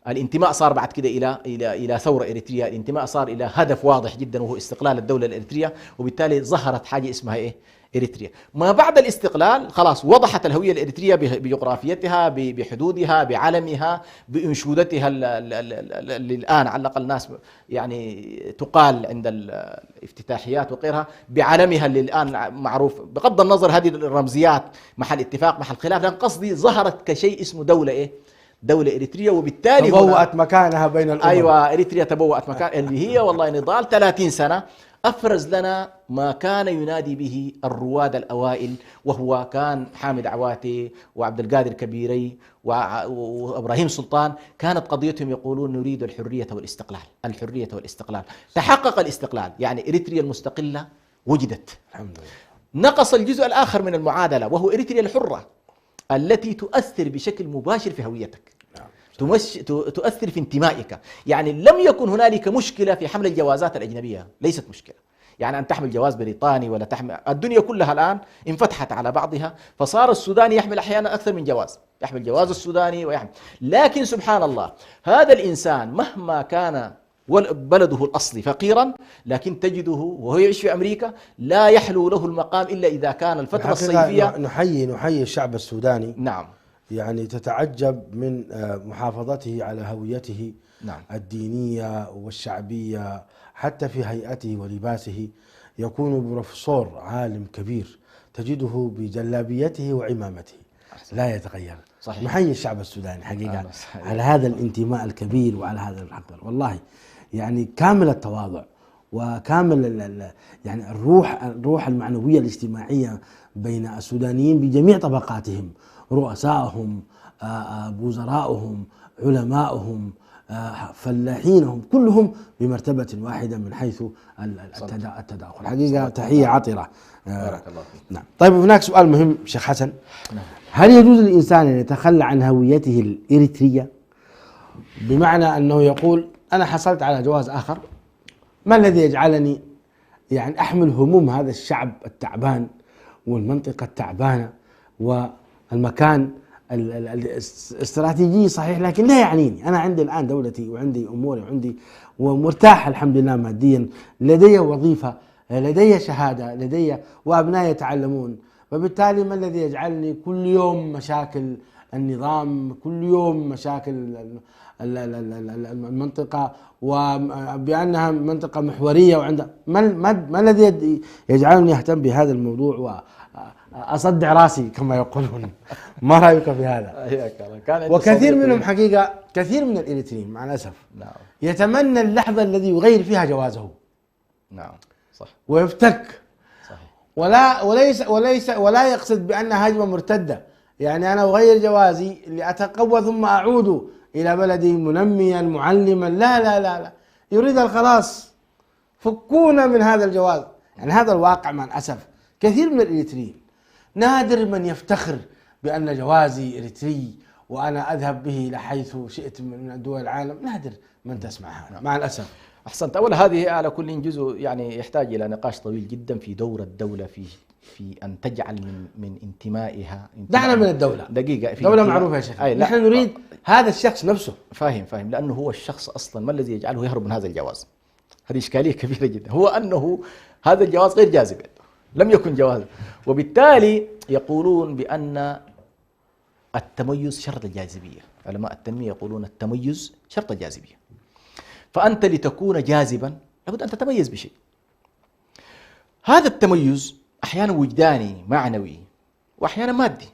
الانتماء صار بعد كده إلى ثورة إريتريا، الانتماء صار إلى هدف واضح جدا وهو استقلال الدولة الإريترية، وبالتالي ظهرت حاجة اسمها إيه؟ إريتريا. ما بعد الاستقلال خلاص وضحت الهوية الإريترية بجغرافيتها، بحدودها، بعلمها، بأنشودتها اللي الآن على الأقل الناس يعني تقال عند الافتتاحيات وغيرها، بعلمها اللي الآن معروف بغض النظر هذه الرمزيات محل اتفاق محل خلاف، لكن قصدي ظهرت كشيء اسمه دولة إيه؟ دولة إريتريا، وبالتالي تبوأت مكانها بين الأمم. أيوة، إريتريا تبوأت مكان اللي هي والله نضال 30 سنة أفرز لنا ما كان ينادي به الرواد الأوائل، وهو كان حامد عواتي وعبد القادر كبيري وإبراهيم سلطان، كانت قضيتهم يقولون نريد الحرية والاستقلال، الحرية والاستقلال. تحقق الاستقلال، يعني إريتريا المستقلة وجدت. الحمد لله. نقص الجزء الآخر من المعادلة وهو إريتريا الحرة التي تؤثر بشكل مباشر في هويتك، تؤثر في انتمائك. يعني لم يكن هنالك مشكلة في حمل الجوازات الأجنبية، ليست مشكلة، يعني أن تحمل جواز بريطاني ولا تحمل، الدنيا كلها الآن انفتحت على بعضها، فصار السوداني يحمل أحيانا أكثر من جواز، يحمل جواز السوداني ويحمل. لكن سبحان الله هذا الإنسان مهما كان بلده الأصلي فقيرا، لكن تجده وهو يعيش في أمريكا لا يحلو له المقام إلا إذا كان الفترة الصيفية. نحيي الشعب السوداني. نعم. يعني تتعجب من محافظته على هويته نعم. الدينية والشعبية، حتى في هيئته ولباسه يكون بروفيسور عالم كبير تجده بجلابيته وعمامته لا يتغير. صحيح. نحيي الشعب السوداني حقيقة على هذا الانتماء الكبير وعلى هذا الحقدر، والله يعني كامل التواضع وكامل يعني الروح المعنوية الاجتماعية بين السودانيين بجميع طبقاتهم، رؤسائهم، وزرائهم، علمائهم، فلاحينهم، كلهم بمرتبة واحدة من حيث التداخل. حقيقة تحية عطرة. بارك الله فيك. نعم. طيب هناك سؤال مهم شيخ حسن. نعم. هل يجوز للإنسان أن يتخلى عن هويته الإريترية؟ بمعنى أنه يقول أنا حصلت على جواز آخر، ما الذي يجعلني يعني أحمل هموم هذا الشعب التعبان والمنطقة التعبانة والمكان الاستراتيجي صحيح، لكن لا يعنيني. أنا عندي الآن دولتي وعندي أموري وعندي ومرتاح الحمد لله ماديا، لدي وظيفة، لدي شهادة، لدي وأبنائي يتعلمون، وبالتالي ما الذي يجعلني كل يوم مشاكل النظام، كل يوم مشاكل المنطقة وبأنها منطقة محورية وعندها ما الذي يجعلني أهتم بهذا الموضوع وأصدع راسي كما يقولون؟ ما رأيك في هذا؟ وكثير منهم حقيقة، كثير من الإريتريين مع الأسف نعم. يتمنى اللحظة الذي يغير فيها جوازه. نعم صح. ويفتك. صحيح. ولا يقصد بأنها هجمة مرتدة، يعني أنا أغير جوازي لأتقوى ثم أعود إلى بلدي منميا معلما، لا لا لا لا، يريد الخلاص، فكونا من هذا الجواز. يعني هذا الواقع مع الأسف. كثير من الإريتريين، نادر من يفتخر بأن جوازي إريتري وأنا أذهب به لحيث شئت من دول العالم، نادر من تسمعها مع الأسف. أحسنت. أولا هذه على كل جزء يعني يحتاج إلى نقاش طويل جدا في دور الدولة في أن تجعل من انتمائها. دعنا من الدولة دقيقة. في دولة معروفة يا شيخ، نحن نريد هذا الشخص نفسه. فاهم، لأنه هو الشخص أصلا ما الذي يجعله يهرب من هذا الجواز؟ هذه إشكالية كبيرة جدا، هو أنه هذا الجواز غير جاذب، لم يكن جواز، وبالتالي يقولون بأن التميز شرط الجاذبية. علماء التنمية يقولون التميز شرط الجاذبية، فأنت لتكون جاذبا لابد أن تتميز بشيء. هذا التميز أحيانا وجداني معنوي وأحيانا مادي.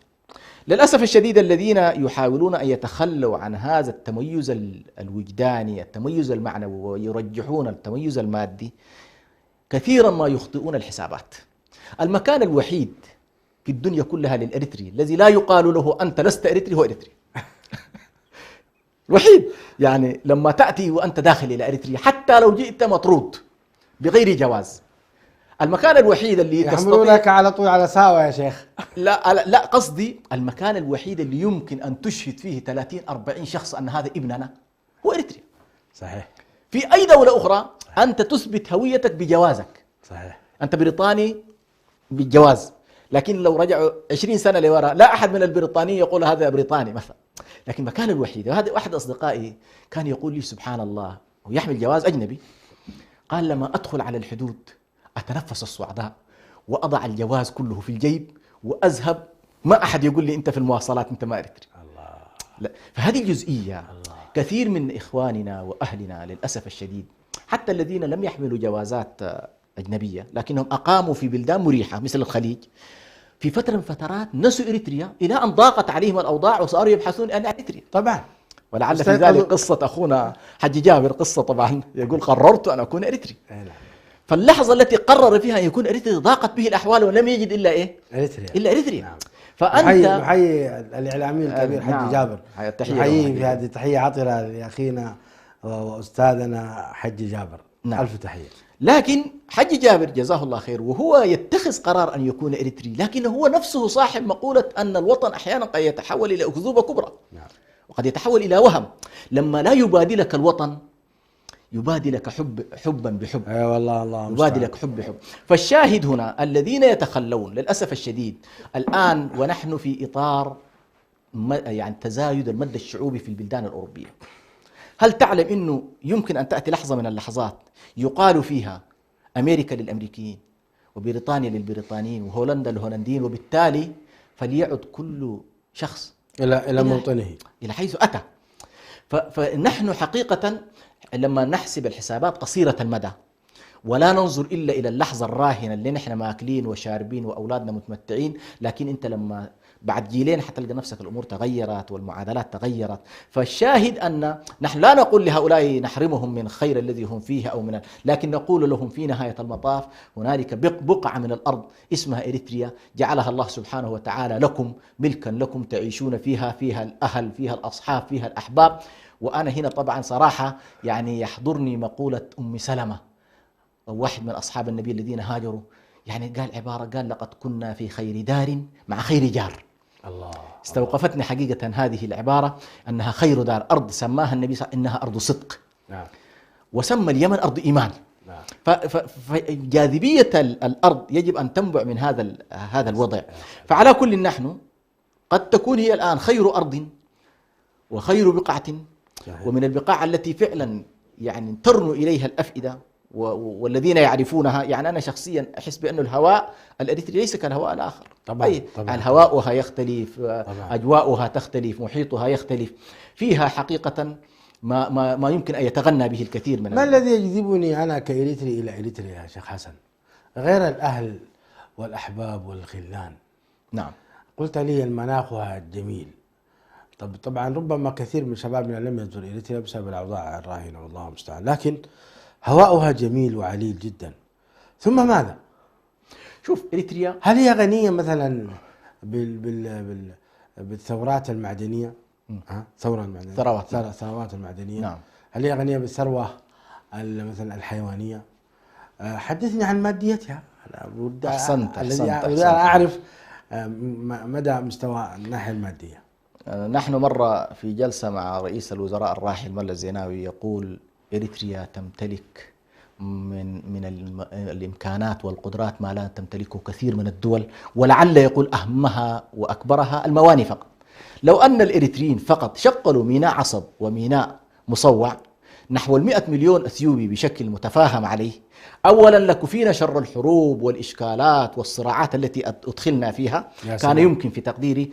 للأسف الشديد الذين يحاولون أن يتخلوا عن هذا التميز الوجداني، التميز المعنوي، ويرجحون التميز المادي، كثيرا ما يخطئون الحسابات. المكان الوحيد في الدنيا كلها للإريتري الذي لا يقال له أنت لست إريتري هو إريتري. الوحيد، يعني لما تأتي وأنت داخل إلى إريتريا حتى لو جئت مطرود بغير جواز، المكان الوحيد اللي يحملونك على طول على ساوى يا شيخ. لا قصدي المكان الوحيد اللي يمكن أن تشهد فيه 30-40 شخص أن هذا ابننا هو إريتريا. صحيح. في أي دولة أخرى أنت تثبت هويتك بجوازك. صحيح. أنت بريطاني بالجواز، لكن لو رجعوا 20 سنة لوراء لا أحد من البريطانيين يقول هذا بريطاني مثلا. لكن مكان الوحيد، وهذا أحد أصدقائي كان يقول لي سبحان الله ويحمل جواز أجنبي، قال لما أدخل على الحدود أتنفس الصعداء وأضع الجواز كله في الجيب وأذهب، ما أحد يقول لي أنت في المواصلات أنت ما إريتري. الله. لا. فهذه الجزئية الله. كثير من إخواننا وأهلنا للأسف الشديد حتى الذين لم يحملوا جوازات أجنبية لكنهم أقاموا في بلدان مريحة مثل الخليج، في فترة من فترات نسوا إريتريا إلى أن ضاقت عليهم الأوضاع وصاروا يبحثون عن إريتريا. طبعا. ولعل في ذلك قصة أخونا حج جابر، قصة طبعا يقول قررت أن أكون إريتري. فاللحظة التي قرر فيها أن يكون إريتري ضاقت به الأحوال ولم يجد إلا إيه؟ إلا إريتريا. نعم. فأنت نحيي الإعلامي الكبير حج نعم. جابر، نحييه في هذه تحية عطرة لأخينا وأستاذنا حج جابر. نعم. ألف تحية. لكن حج جابر جزاه الله خير وهو يتخذ قرار أن يكون إريتري، لكن هو نفسه صاحب مقولة أن الوطن أحيانا قد يتحول إلى أكذوبة كبرى. نعم. وقد يتحول إلى وهم. لما لا يبادلك الوطن يبادلك حبا بحب. اي والله الله يبادلك حب بحب. فالشاهد هنا الذين يتخلون للأسف الشديد الآن ونحن في إطار يعني تزايد المد الشعوبي في البلدان الأوروبية. هل تعلم أنه يمكن أن تأتي لحظة من اللحظات يقال فيها أمريكا للأمريكيين وبريطانيا للبريطانيين وهولندا للهولنديين، وبالتالي فليعد كل شخص إلى موطنه إلى حيث أتى. فنحن حقيقة لما نحسب الحسابات قصيرة المدى ولا ننظر إلا إلى اللحظة الراهنة اللي نحن ماكلين وشاربين وأولادنا متمتعين، لكن أنت لما بعد جيلين حتلقى نفسك الأمور تغيرت والمعادلات تغيرت. فالشاهد أن نحن لا نقول لهؤلاء نحرمهم من خير الذي هم فيه أو لكن نقول لهم في نهاية المطاف هنالك بقعة من الأرض اسمها إريتريا جعلها الله سبحانه وتعالى لكم ملكا لكم تعيشون فيها الأهل، فيها الأصحاب، فيها الأحباب. وأنا هنا طبعا صراحة يعني يحضرني مقولة أم سلمة، واحد من أصحاب النبي الذين هاجروا، يعني قال عبارة، قال لقد كنا في خير دار مع خير جار. الله. استوقفتني حقيقة هذه العبارة أنها خير دار، أرض سماها النبي صلى الله عليه وسلم إنها أرض صدق. نعم. وسمى اليمن أرض إيمان. نعم. فجاذبية الأرض يجب أن تنبع من هذا الوضع. فعلى كل نحن قد تكون هي الآن خير أرض وخير بقعة، ومن البقاع التي فعلا يعني ترنو إليها الأفئدة والذين يعرفونها. يعني أنا شخصيا أحس بأن الهواء الإريتري ليس كالهواء الآخر. طبعا. هواؤها يختلف، طبعا. أجواؤها تختلف، محيطها يختلف، فيها حقيقة ما يمكن أن يتغنى به الكثير من ما الذي يجذبني أنا كإريتري إلى إريتريا يا شيخ حسن غير الأهل والأحباب والخلان؟ نعم. قلت لي المناخها الجميل. طبعا ربما كثير من شبابنا لم يزور إريتريا بسبب الأوضاع الراهنة والله المستعان، لكن هواؤها جميل وعليل جدا. ثم ماذا؟ شوف إريتريا هل هي غنية مثلا بالثورات المعدنية؟ ثورة المعدنية، ثروات المعدنية. نعم. هل هي غنية بالثروة مثلا الحيوانية؟ حدثني عن ماديتها. أحسنت. أعرف مدى مستوى الناحية المادية. نحن مرة في جلسة مع رئيس الوزراء الراحل ملا الزيناوي يقول إريتريا تمتلك من الإمكانات والقدرات ما لا تمتلكه كثير من الدول، ولعل يقول أهمها وأكبرها الموانئ فقط. لو أن الإريتريين فقط شغلوا ميناء عصب وميناء مصوع نحو 100 مليون أثيوبي بشكل متفاهم عليه، أولا لكفينا شر الحروب والإشكالات والصراعات التي أدخلنا فيها. كان يمكن في تقديري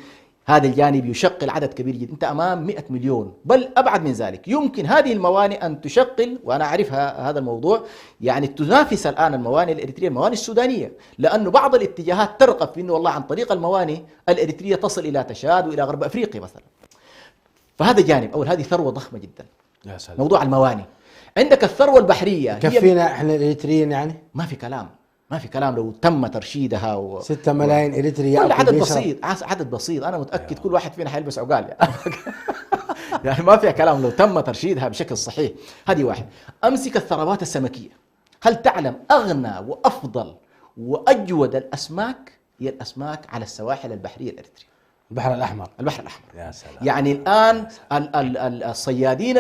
هذا الجانب يشغل عدد كبير جدا. أنت أمام 100 مليون بل أبعد من ذلك. يمكن هذه الموانئ أن تشغل، وأنا أعرفها هذا الموضوع، يعني تنافس الآن الموانئ الإريترية الموانئ السودانية، لأنه بعض الاتجاهات ترغب في أنه والله عن طريق الموانئ الإريترية تصل إلى تشاد وإلى غرب أفريقيا مثلا. فهذا جانب أول، هذه ثروة ضخمة جدا. يا سلام. موضوع الموانئ. عندك الثروة البحرية كفينا احنا الإريتريين يعني؟ ما في كلام، ما في كلام لو تم ترشيدها 6 ملايين إريتري ولا عدد بيشرب. بسيط، عدد بسيط. أنا متأكد كل واحد فينا حيلبس عقال يعني. يعني ما فيها كلام لو تم ترشيدها بشكل صحيح. هذه واحد. أمسك الثروات السمكية. هل تعلم أغنى وأفضل وأجود الأسماك هي الأسماك على السواحل البحرية الإريترية؟ البحر الأحمر. البحر الأحمر. يا سلام. يعني الآن الصيادين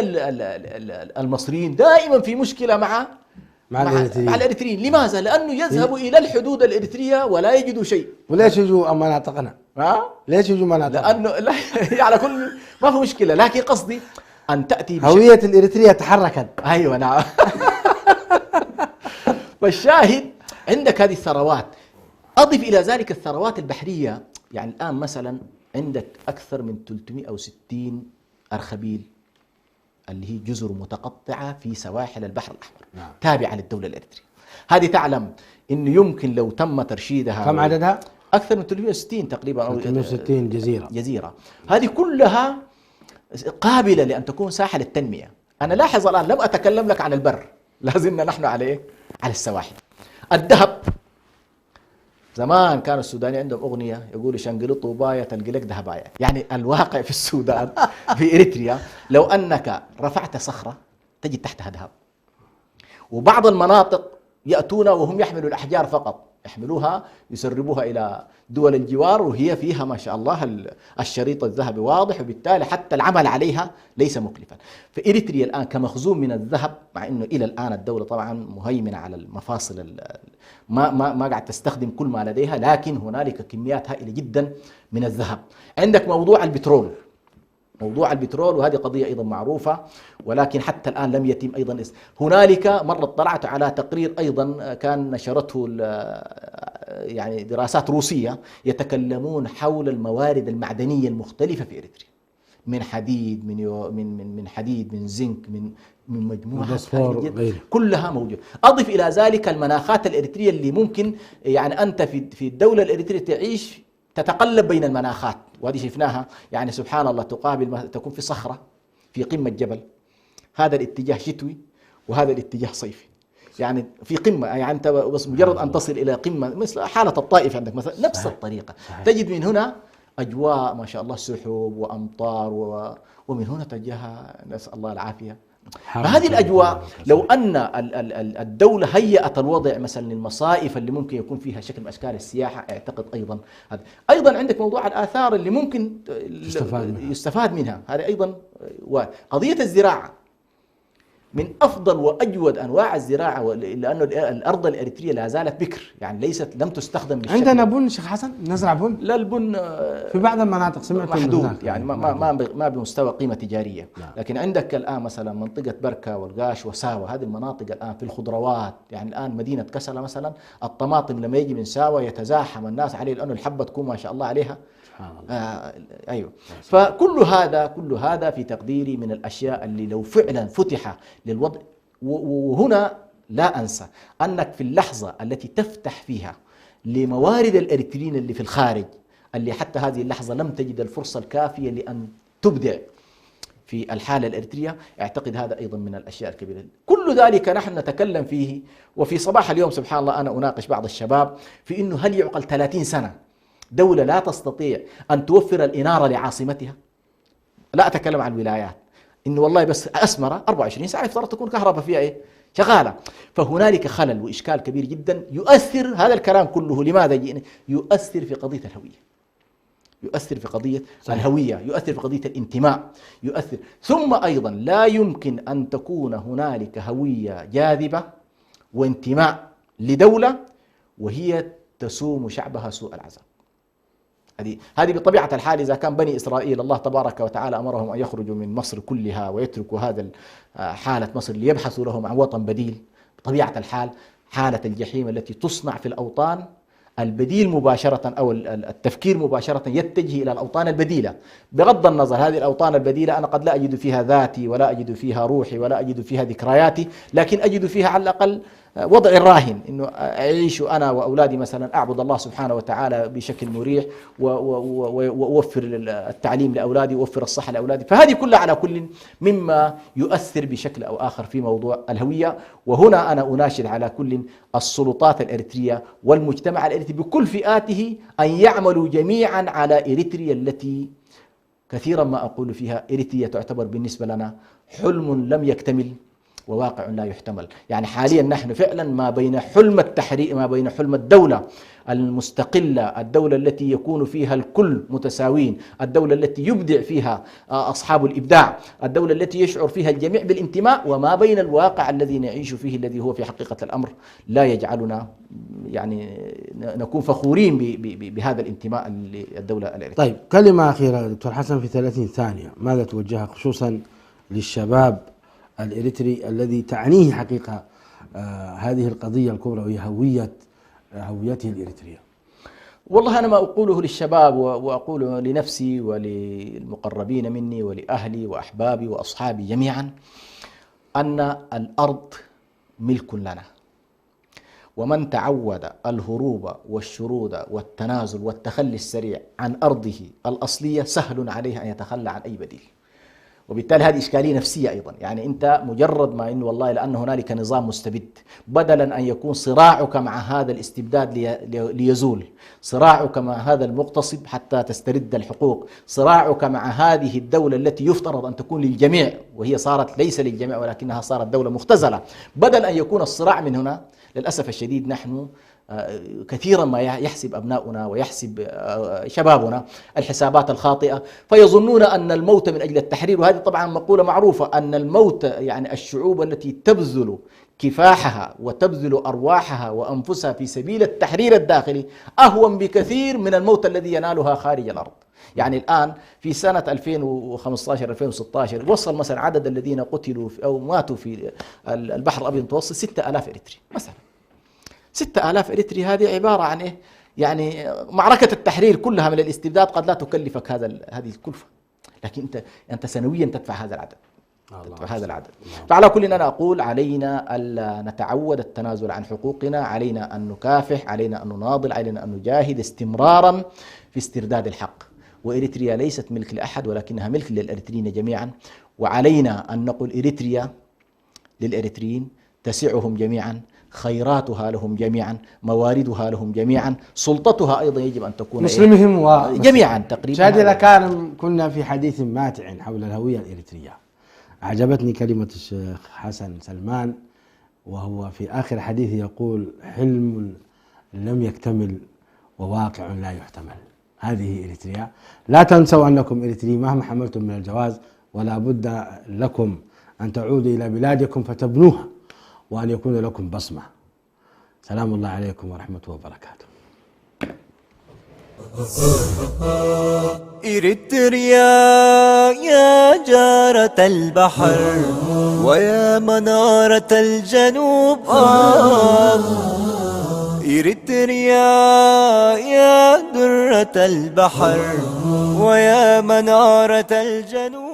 المصريين دائما في مشكلة مع الإريتريين. لماذا؟ لأنه يذهبوا إلى الحدود الإريترية ولا يجدوا شيء. وليش يجوا مناطقنا؟ ليش يجوا مناطقنا؟ لأنه لا على كل ما في مشكلة، لكن قصدي أن تأتي هوية الإريترية تحركت. أيوة نعم. فالشاهد عندك هذه الثروات، أضف إلى ذلك الثروات البحرية. يعني الآن مثلا عندك أكثر من 360 أرخبيل اللي هي جزر متقطعة في سواحل البحر الأحمر. نعم. تابعة للدولة الإريترية. هذه تعلم أنه يمكن لو تم ترشيدها. كم عددها؟ أكثر من 360 تقريبا، أو 360 جزيرة. هذه كلها قابلة لأن تكون ساحة للتنمية. أنا لاحظ الآن لم أتكلم لك عن البر، لازلنا نحن على إيه؟ على السواحل. الذهب، زمان كان السوداني عندهم أغنية يقولوا شنقل طوباية تلقي لك ذهباية. يعني الواقع في السودان في إريتريا لو أنك رفعت صخرة تجد تحتها ذهب. وبعض المناطق يأتون وهم يحملوا الأحجار فقط، يحملوها يسربوها إلى دول الجوار وهي فيها ما شاء الله الشريط الذهبي واضح، وبالتالي حتى العمل عليها ليس مكلفا. فإريتريا الآن كمخزون من الذهب، مع أنه إلى الآن الدولة طبعا مهيمنة على المفاصل، ما قاعد تستخدم كل ما لديها، لكن هنالك كميات هائلة جدا من الذهب. عندك موضوع البترول، وهذه قضية أيضا معروفة، ولكن حتى الآن لم يتم أيضا. هنالك مرة اطلعت على تقرير أيضا كان نشرته يعني دراسات روسية يتكلمون حول الموارد المعدنية المختلفة في إريتريا، من حديد، من حديد، من زنك، من مجموعة كلها موجودة. أضف إلى ذلك المناخات الإريترية اللي ممكن يعني أنت في الدولة الإريترية تعيش تتقلب بين المناخات، وهذه شفناها. يعني سبحان الله تكون في صخرة في قمة جبل، هذا الاتجاه شتوي وهذا الاتجاه صيفي، يعني في قمة، يعني أنت بس مجرد أن تصل إلى قمة مثل حالة الطائف عندك مثلا نفس الطريقة. تجد من هنا أجواء ما شاء الله سحب وأمطار ومن هنا تجاهها نسأل الله العافية. فهذه الأجواء لو أن الدولة هيأت الوضع مثلا للمصائف اللي ممكن يكون فيها شكل من أشكال السياحة، أعتقد أيضا عندك موضوع الآثار اللي ممكن يستفاد منها. هذا أيضا. وقضية الزراعة من أفضل وأجود أنواع الزراعة، لأنه الأرض الإريترية لا زالت بكر، يعني لم تستخدم بالشكل. عندنا بن شيخ حسن، نزرع بن؟ لا، البن في بعض المناطق سمعت محدود، يعني ما بمستوى قيمة تجارية. لكن عندك الآن مثلا منطقة بركة والقاش وساوة، هذه المناطق الآن في الخضروات. يعني الآن مدينة كسلة مثلا الطماطم لما يجي من ساوة يتزاحم الناس عليه، لأنه الحبة تكون ما شاء الله عليها. أيوة. فكل هذا في تقديري من الأشياء اللي لو فعلا فتح للوضع. وهنا لا أنسى أنك في اللحظة التي تفتح فيها لموارد الإريتريين اللي في الخارج، اللي حتى هذه اللحظة لم تجد الفرصة الكافية لأن تبدع في الحالة الإريترية، أعتقد هذا أيضا من الأشياء الكبيرة. كل ذلك نحن نتكلم فيه. وفي صباح اليوم سبحان الله أنا أناقش بعض الشباب في أنه هل يعقل 30 سنة دولة لا تستطيع أن توفر الإنارة لعاصمتها؟ لا أتكلم عن الولايات، إنه والله بس أسمرة 24 ساعة يفترض تكون كهرباء فيها إيه؟ شغالة. فهنالك خلل وإشكال كبير جدا يؤثر. هذا الكلام كله لماذا جئنا؟ يؤثر في قضية الهوية، يؤثر في قضية الهوية، يؤثر في قضية الانتماء، يؤثر. ثم أيضا لا يمكن أن تكون هنالك هوية جاذبة وانتماء لدولة وهي تسوم شعبها سوء العذاب. هذه بطبيعة الحال إذا كان بني إسرائيل الله تبارك وتعالى أمرهم أن يخرجوا من مصر كلها ويتركوا هذا حالة مصر ليبحثوا لهم عن وطن بديل، بطبيعة الحال حالة الجحيم التي تصنع في الأوطان البديل مباشرة أو التفكير مباشرة يتجه إلى الأوطان البديلة، بغض النظر هذه الأوطان البديلة أنا قد لا أجد فيها ذاتي ولا أجد فيها روحي ولا أجد فيها ذكرياتي، لكن أجد فيها على الأقل وضع الراهن إنه أعيش أنا وأولادي مثلا، أعبد الله سبحانه وتعالى بشكل مريح وأوفر التعليم لأولادي وأوفر الصحة لأولادي. فهذه كلها على كل مما يؤثر بشكل أو آخر في موضوع الهوية. وهنا أنا أناشد على كل السلطات الإريترية والمجتمع الإريتري بكل فئاته أن يعملوا جميعا على إريتريا التي كثيرا ما أقول فيها إريتريا تعتبر بالنسبة لنا حلم لم يكتمل وواقع لا يحتمل. يعني حاليا نحن فعلا ما بين حلم التحرير، ما بين حلم الدولة المستقلة، الدولة التي يكون فيها الكل متساوين، الدولة التي يبدع فيها أصحاب الإبداع، الدولة التي يشعر فيها الجميع بالانتماء، وما بين الواقع الذي نعيش فيه الذي هو في حقيقة الأمر لا يجعلنا يعني نكون فخورين بهذا الانتماء للدولة الإريترية. طيب كلمة أخيرة دكتور حسن في 30 ثانية، ماذا توجهها خصوصا للشباب الإريتري الذي تعنيه حقيقة هذه القضية الكبرى وهي هويته الإريترية؟ والله أنا ما أقوله للشباب وأقوله لنفسي وللمقربين مني ولأهلي وأحبابي وأصحابي جميعا، أن الأرض ملك لنا، ومن تعود الهروب والشرود والتنازل والتخلي السريع عن أرضه الأصلية سهل عليه أن يتخلى عن أي بديل. وبالتالي هذه إشكالية نفسية أيضا، يعني أنت مجرد ما إنه والله لأن هنالك نظام مستبد، بدلا أن يكون صراعك مع هذا الاستبداد ليزول، صراعك مع هذا المغتصب حتى تسترد الحقوق، صراعك مع هذه الدولة التي يفترض أن تكون للجميع وهي صارت ليس للجميع ولكنها صارت دولة مختزلة، بدل أن يكون الصراع من هنا، للأسف الشديد نحن كثيرا ما يحسب أبناؤنا ويحسب شبابنا الحسابات الخاطئة، فيظنون أن الموت من أجل التحرير، وهذه طبعا مقولة معروفة، أن الموت يعني الشعوب التي تبذل كفاحها وتبذل أرواحها وأنفسها في سبيل التحرير الداخلي أهون بكثير من الموت الذي ينالها خارج الأرض. يعني الآن في سنة 2015-2016 وصل مثلا عدد الذين قتلوا أو ماتوا في البحر الأبيض المتوسط 6000 إريتري مثلا. 6000 إريتري هذه عبارة عن إيه؟ يعني معركة التحرير كلها من الاستبداد قد لا تكلفك هذه الكلفة، لكن أنت سنويا تدفع هذا العدد. فعلى كل أنا أقول علينا ألا نتعود التنازل عن حقوقنا، علينا أن نكافح، علينا أن نناضل، علينا أن نجاهد استمرارا في استرداد الحق. وإريتريا ليست ملك لأحد ولكنها ملك للإريتريين جميعا، وعلينا أن نقول إريتريا للإريتريين تسعهم جميعا، خيراتها لهم جميعا، مواردها لهم جميعا، سلطتها أيضا يجب أن تكون مسلمهم جميعا تقريبا. شاهد إذا كان كنا في حديث ماتع حول الهوية الإريترية، أعجبتني كلمة الشيخ حسن سلمان وهو في آخر حديثه يقول: حلم لم يكتمل وواقع لا يحتمل. هذه إريتريا. لا تنسوا أنكم إريتريين مهما حملتم من الجواز، ولا بد لكم أن تعودوا إلى بلادكم فتبنوها وأن يكون لكم بصمة. سلام الله عليكم ورحمة وبركاته. إريتريا يا جارة البحر ويا منارة الجنوب، إريتريا يا درة البحر ويا منارة الجنوب.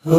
من